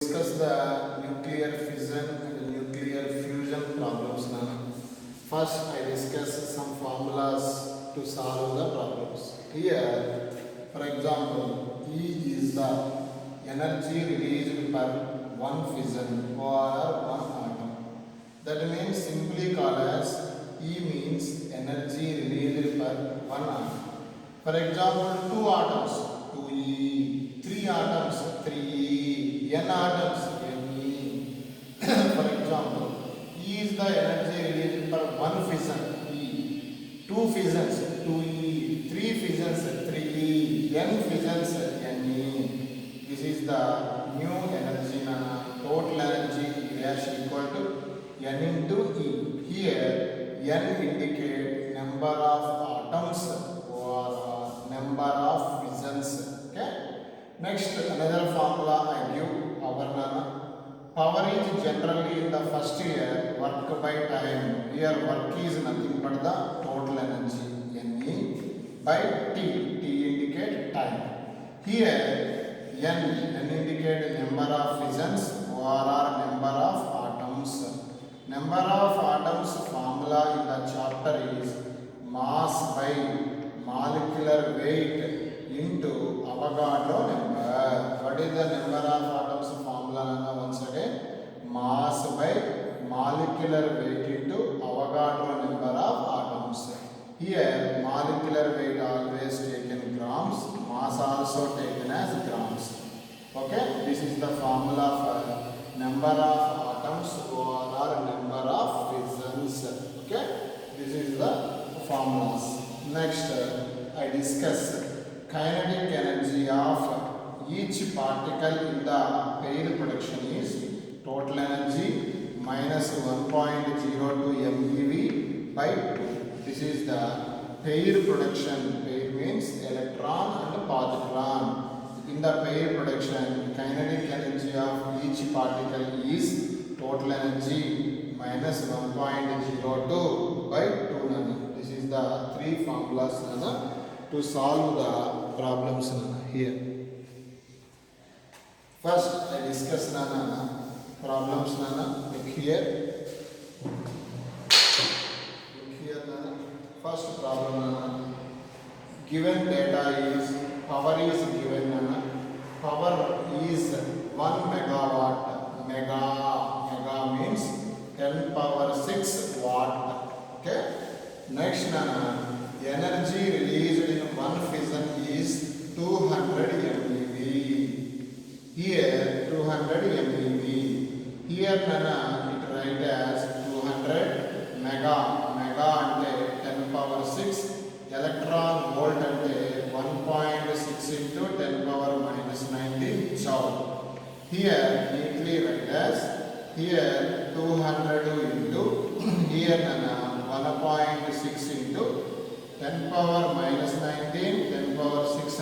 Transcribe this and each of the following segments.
Discuss the nuclear fission and nuclear fusion problems now. First, I discuss some formulas to solve the problems. Here, for example, E is the energy released per one fission or one atom. That means simply called as E means energy released per one atom. For example, two atoms, 2E, three atoms, 3E, n atoms, Ne. For example, E is the energy released per one fission, E. Two fissions, 2E, three fissions, 3E, n fissions, Ne. This is the new energy, total energy dash equal to n into E. Here, n indicate number of atoms or number of fissions. Okay. Next, another formula I give our power is generally in the first year work by time. Here work is nothing but the total energy Ne by T. T indicate time. Here n indicate number of fissions or number of atoms. Number of atoms formula in the chapter is mass by molecular weight into Avogadro number. What is the number of atoms formula? Once again, mass by molecular weight into Avogadro number of atoms. Here, molecular weight always taken grams, mass also taken as grams. Okay, this is the formula for number of atoms or number of fissions. Okay, this is the formulas. Next, I discuss kinetic energy of each particle in the pair production is total energy minus 1.02 MeV by 2. This is the pair production. Pair means electron and positron. In the pair production, kinetic energy of each particle is total energy minus 1.02 by 2. This is the three formulas to solve the problems here. First, I discuss problems. Look here. First problem. Given data is power is given. Power is 1 megawatt. Mega means 10 power 6 watt. Okay. Next, energy released in one fission is 200 MeV. Here 200 MeV. Here it write as 200 mega. Mega ante 10 power 6. Electron volt ante 1.6 into 10 power minus 19 joule. Here neatly write as here 200 into here 1.6 into 10 power minus 19, 10 power 6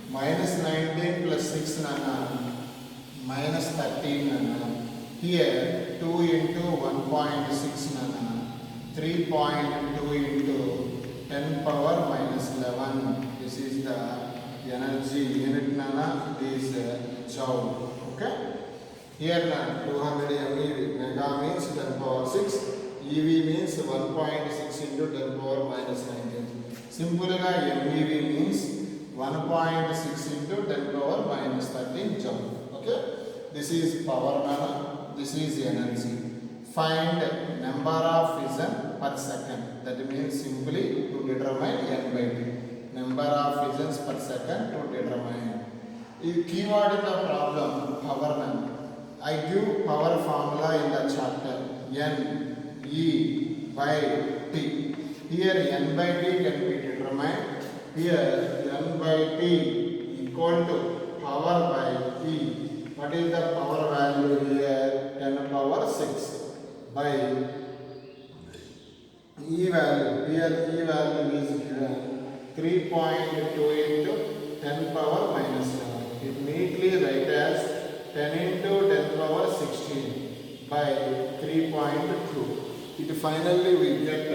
minus 19 plus 6 minus 13 here 2 into 1.6 3.2 into 10 power minus 11. This is the energy unit is joule. Okay. Here 200 MeV. Mega means 10 power 6. EV means 1.6 into 10 power minus 19. Simple MeV means 1.6 into 10 power minus 13 joule. Okay. This is power. This is energy. Find number of fission per second. That means simply to determine n by t. Number of fissions per second to determine. Keyword in the problem power. I give power formula in the chapter. N E by T. Here n by T can be determined. Here n by T equal to power by E. What is the power value here? 10 power 6 by E value. Here E value is given 3.2 into 10 power minus 7. It neatly write as 10 into 10 power 16 by 3.2. It finally we get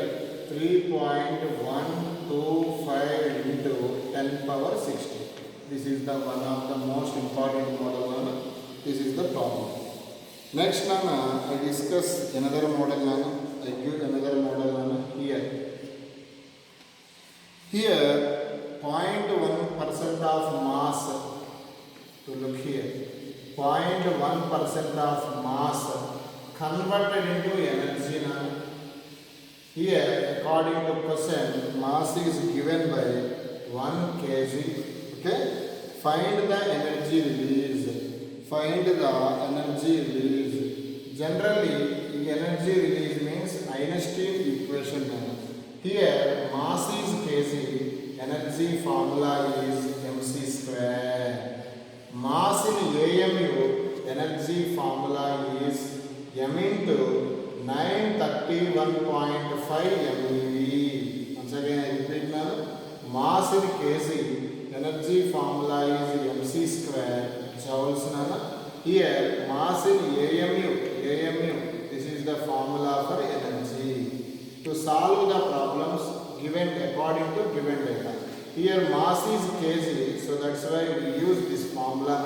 3.125 into 10 power 16. This is the one of the most important model. This is the problem. Next, I discuss another model. I give another model here. Here, 0.1% of mass. To look here, 0.1% of mass converted into energy. Here, according to question, mass is given by 1 kg. Okay, find the energy release. Find the energy release. Generally, the energy release means Einstein equation. Here, mass is kg. Energy formula is mc square. Mass in AMU, energy formula is m into 931.5 MeV. Once again, I repeat now. Mass in kg, energy formula is mc square, joules. Here, mass in AMU, this is the formula for energy. To solve the problems given according to given data. Here, mass is kg, so that's why we use this formula,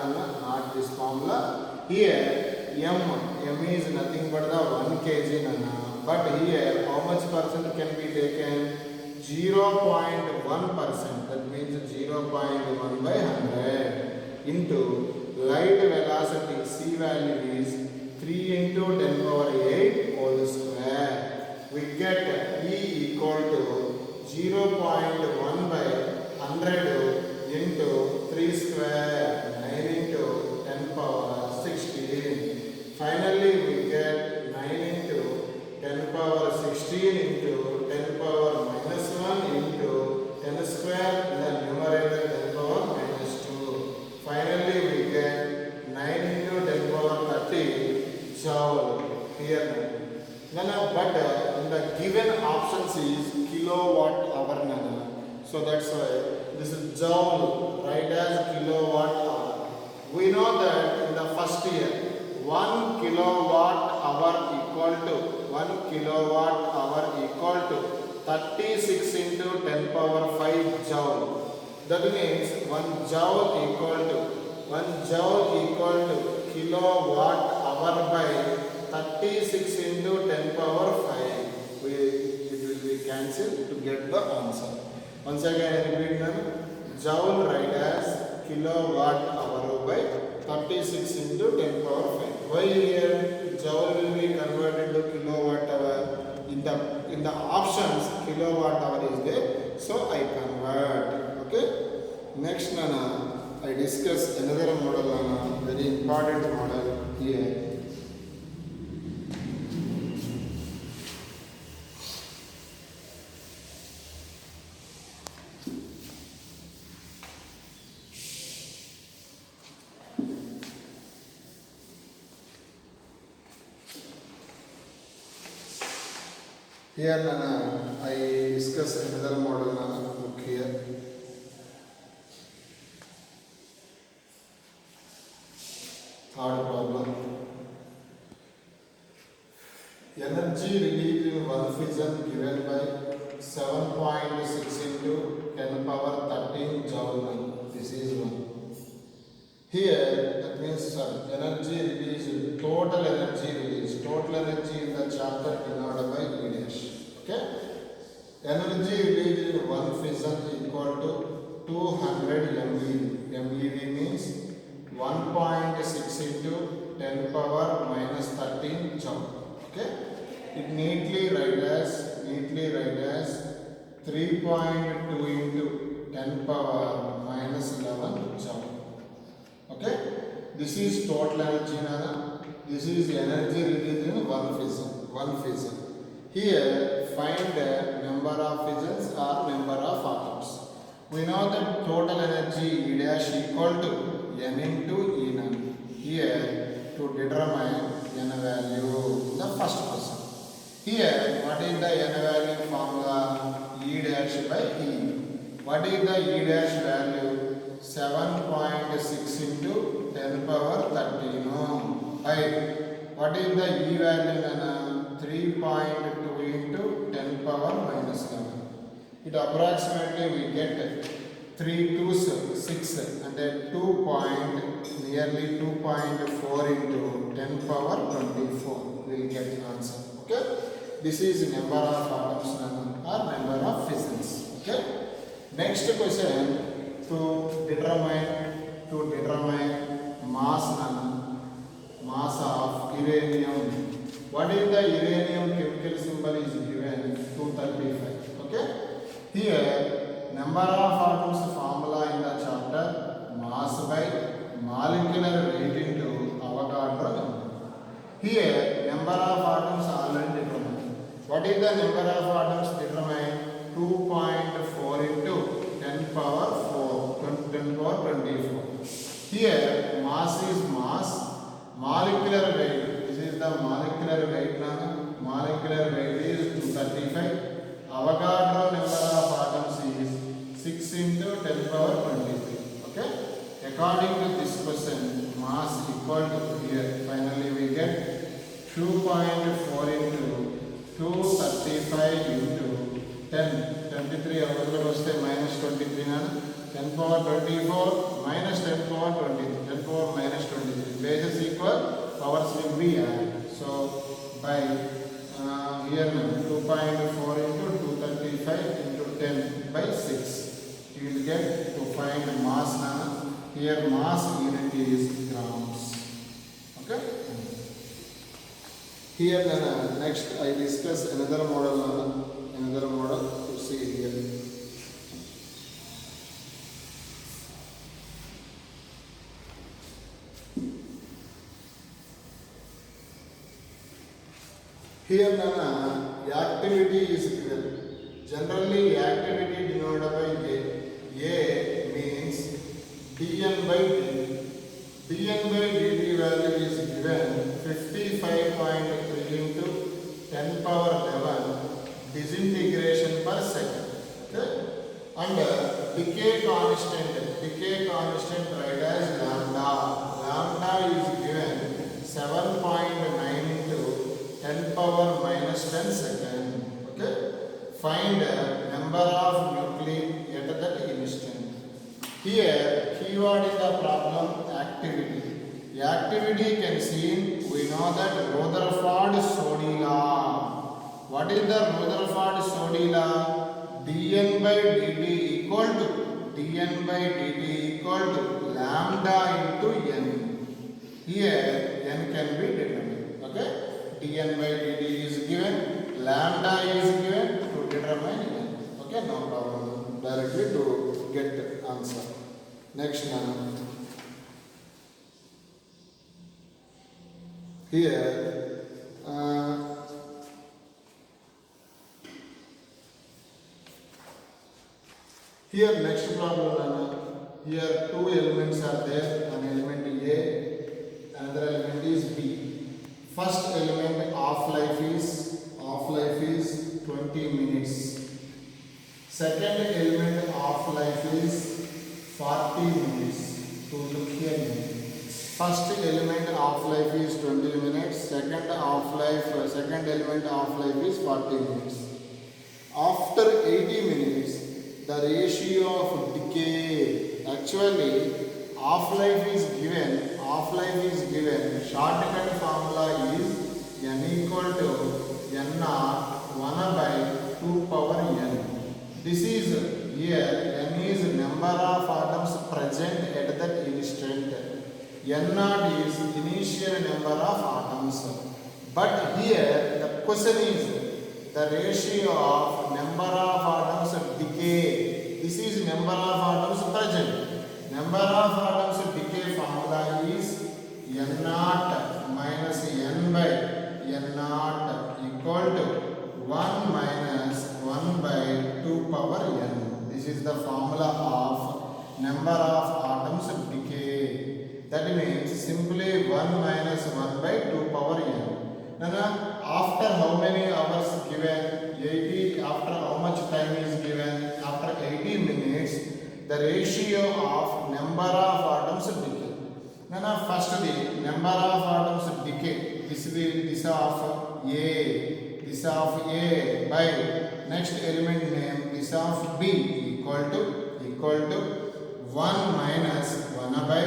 not this formula. Here, m is nothing but the 1 kg, but here how much percent can be taken? 0.1%, that means 0.1 by 100 into light velocity. C value is 3 into 10 power 8 whole square. We get E equal to 0.1 by 100 into 3 square, 9 into 10 power 16. Finally, we get 9 into 10 power 16 into 10 power minus 1 into 10 square, in the numerator 10 power minus 2. Finally, we get 9 into 10 power 30 joule here. But in the given options is kilowatt hour. So that's why this is joule, write as kilowatt hour. We know that in the first year, 1 kilowatt hour equal to 36 into 10 power 5 joule. That means 1 joule equal to kilowatt hour by 36 into 10 power 5. It will be cancelled to get the answer. Once again, I repeat them. Joule write as kilowatt hour by 36 into 10 power 5. Why here joule will be converted to kilowatt hour? In the options, kilowatt hour is there, so I convert. Okay. Next, I discuss another model, very important model here. Here, I discuss another model. Look here. Third problem. Energy released in one fission given by 7.6 into 10 power 13 joule. This is one. Here, that means energy release, total energy release. Total energy in the chapter denoted by E dash. Okay? Energy released in one fission equal to 200 MeV. MeV means 1.6 into 10 power minus 13 joule. Okay? It neatly write as 3.2 into 10 power minus 11 joule. Okay, this is total energy. This is energy released in one fission. Here, find the number of fissions or number of atoms. We know that total energy E dash equal to N into E naught. Here, to determine N value, the first question. Here, what is the N value formula? E dash by E. What is the E dash value? 7.6 into 10 power 13. What is the E value? 3.2 into 10 power minus 11. It approximately we get 3 2s 6 and then 2 point nearly 2.4 into 10 power 24 will get answer. Okay, this is number of atoms or number of fissions. Okay, next question to determine mass of uranium. What is the uranium chemical symbol is given 235. Okay, here number of atoms formula in the chapter mass by molecular weight into Avogadro number. Here number of atoms already determined. What is the number of atoms determined? 2.4 into 10 power 24. Here mass is mass, molecular weight. This is the molecular weight now. Molecular weight is 235. Avogadro number of atoms is 6 into 10 power 23. Okay. According to this question, mass equal to here. Finally, we get 2.4 into 235 into 10. 23 minus 23 na 10 power 24 minus 10 power 23. 10 power minus 23. Bases equal, powers will be added. So by here 2.4 into 235 into 10 by 6. You will get to find mass na. Here mass unit is grams. Okay. Here next I discuss another model to see here. Here activity is given. Generally activity denoted by A means dN by dt. dN by dt value is given 55.3 into 10 power 11 disintegration per second. Okay? And decay constant write as lambda. Lambda is given 7.9 into 10 power minus 10 second. Okay? Find number of nuclei at that instant. Here, keyword in the problem activity. The activity can see, we know that Rutherford-Soddy law. What is the Rutherford-Soddy law? dN by dt equal to lambda into n. Here, n can be determined. Okay? dN by dt is given, lambda is given to determine n. Okay, no problem. Directly to get answer. Next now. Here next problem. Here two elements are there. One element A, another element is B. First element half-life is 20 minutes. Second element half-life is 40 minutes. To look here. First element half-life is 20 minutes. Second element half-life is 40 minutes. After 80 minutes, the ratio of decay. Actually, half-life is given. Shortcut formula is n equal to n0 1 by 2 power n. This is here n is number of atoms present at that instant. n0 is initial number of atoms. But here the question is the ratio of number of atoms decay. This is number of atoms present. Number of atoms decay formula is n0 minus n by n0 equal to 1 minus 1 by 2 power n. This is the formula of number of atoms decay. That means simply 1 minus 1 by 2 power n. Now, after how many hours given? 80. After how much time is given? After 80 minutes, the ratio of number of atoms decay. Now, first the number of atoms decay. This of A by next element name this of B equal to equal to 1 minus 1 by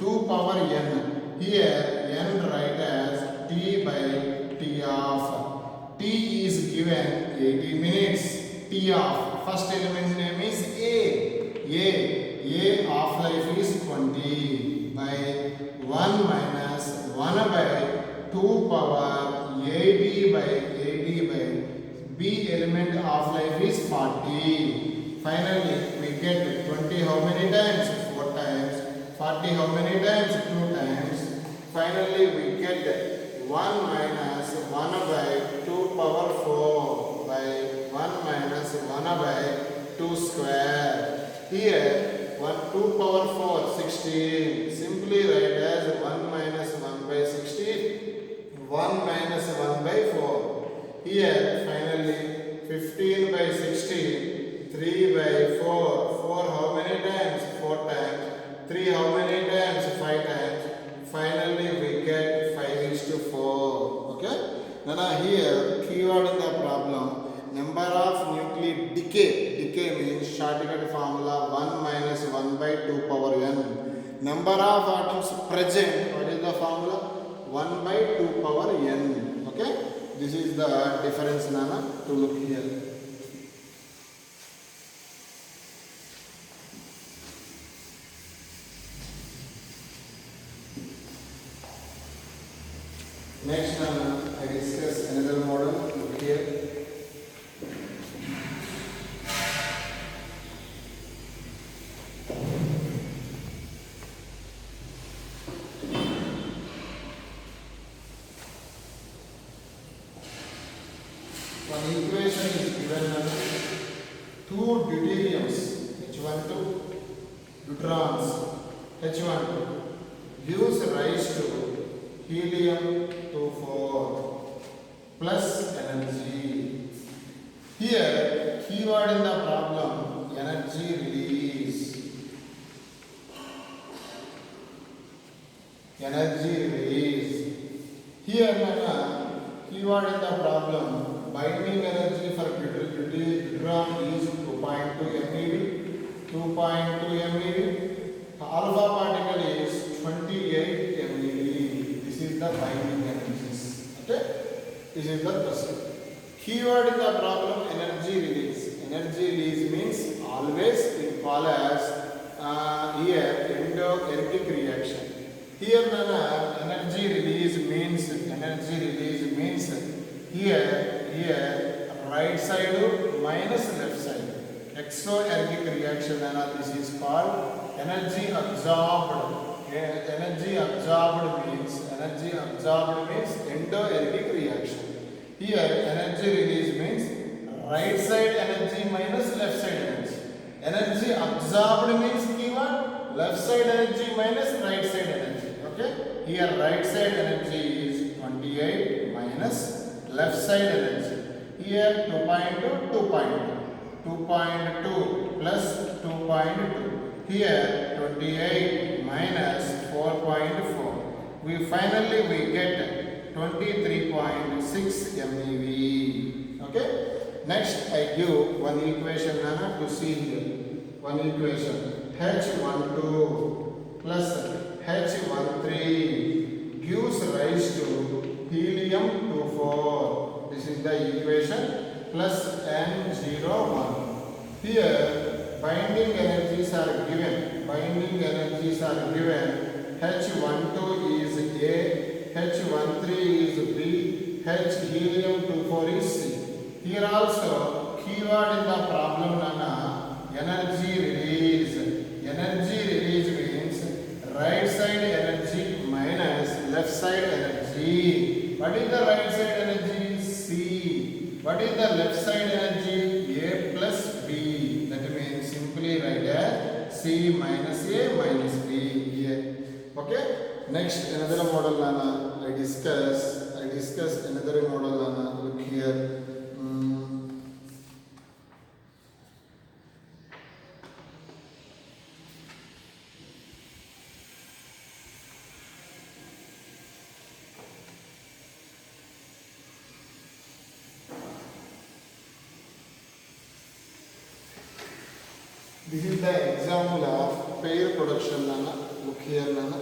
2 power n. Here n write as t by t of. T is given 80 minutes. T of first element name is A of life is 20 by 1 minus 1 by 2 power 80 by B element of life is 40. Finally we get 20 how many times? 4 times. 40 how many times? 2 times. Finally we get 1 minus 1 by 2 power 4 by 1 minus 1 by 2 square. Here 2 power 4 16. Simply write as 1 minus 1 by 16. 1 minus 1 by 4. Here finally 15 by 16. 3 by 4. 4 how many times? 4 times. 3 how many times? 5 times. Finally we get 5:4. Okay. Now here keyword in the problem. Number of nuclei decay. Decay means shortcut formula 1 minus 1 by 2 power n. Number of atoms present. What is the formula? 1 by 2 power n. Okay. This is the difference Nana to look here. Next I discuss another model. Look here. One equation is given as 2 deuteriums H12 deuterons H12 gives rise to helium-24 plus energy. Here keyword in the problem energy release. Energy release. Here keyword in the problem binding energy for deuteron is 2.2 MeV. 2.2 MeV. Alpha particle is 28 MeV. This is the binding energies. Okay. This is the question. Keyword in the problem energy release. Energy release means always we call as here endoergic reaction. Here energy release means here right side minus left side. Exoergic reaction this is called energy absorbed. Energy absorbed means endoergic reaction. Here energy release means right side energy minus left side energy. Energy absorbed means keyword left side energy minus right side energy. Okay. Here right side energy is 28 minus left side energy. Here 2.2 plus 2.2. Here 28 minus 4.4. We finally get 23.6 MeV. Okay. Next I give one equation to see here. One equation H12 plus H13 gives rise to helium-24. This is the equation plus N01. Here binding energies are given. H12 is A, H13 is B, H helium-24 is C. Here also keyword in the problem energy release. Energy release means right side energy minus left side energy. What is the right side energy? C. What is the left side energy? A plus B. That means simply write as C minus A minus B here. Okay. Next another model I discuss another model look here. This is the example of pair production. Nana. Look here, Nana.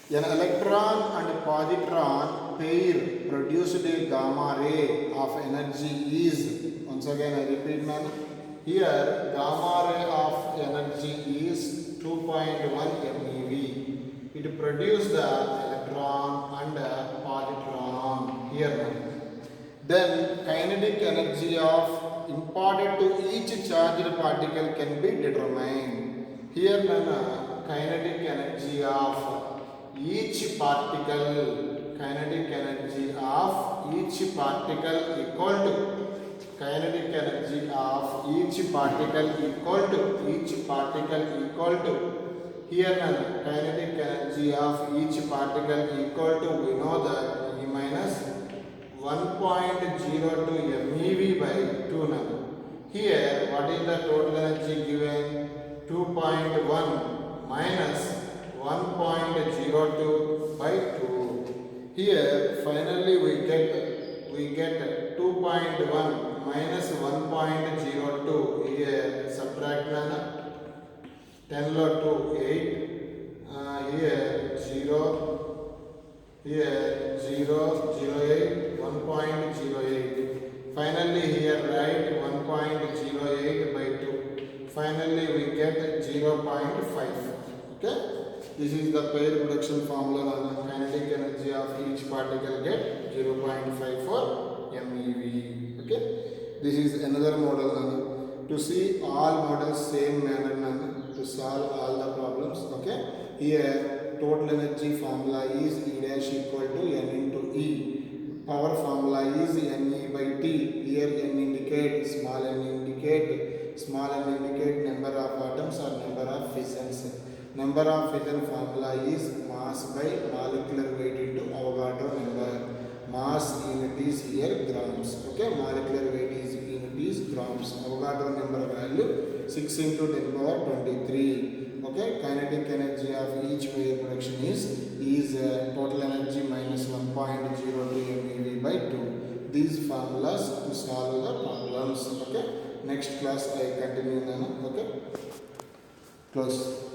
An electron and positron pair produced a gamma ray of energy is, once again I repeat, Nana. Here gamma ray of energy is 2.1 MeV. It produced the electron and positron here, Nana. Then kinetic energy of imparted to each charged particle can be determined. Here, Nana, kinetic energy of each particle, kinetic energy of each particle equal to kinetic energy of each particle equal to here, Nana, kinetic energy of each particle equal to, we know that E minus 1.02 MeV by 2 nano. Here, what is the total energy given? 2.1 minus 1.02 by 2. Here, finally we get 2.1 minus 1.02. Here, subtract nana. 10 log 2, 8. Here, 0. Here 0, 08, 1.08. Finally here write 1.08 by 2. Finally we get 0.5. Okay. This is the pair production formula on the kinetic energy of each particle get 0.5 for MeV. Okay. This is another model. To see all models same manner to solve all the problems. Okay. Here total energy formula is E dash equal to N into E. Power formula is Ne by T. Here N indicate small n indicate number of atoms or number of fissions. Number of fission formula is mass by molecular weight into Avogadro number. Mass unit is here grams. Okay, molecular weight is unit is grams. Avogadro number value 6 into 10 power 23. Okay, kinetic energy of each pair production is total energy minus 1.02 MeV by 2. These formulas to solve the problems. Okay, next class I continue. Okay, close.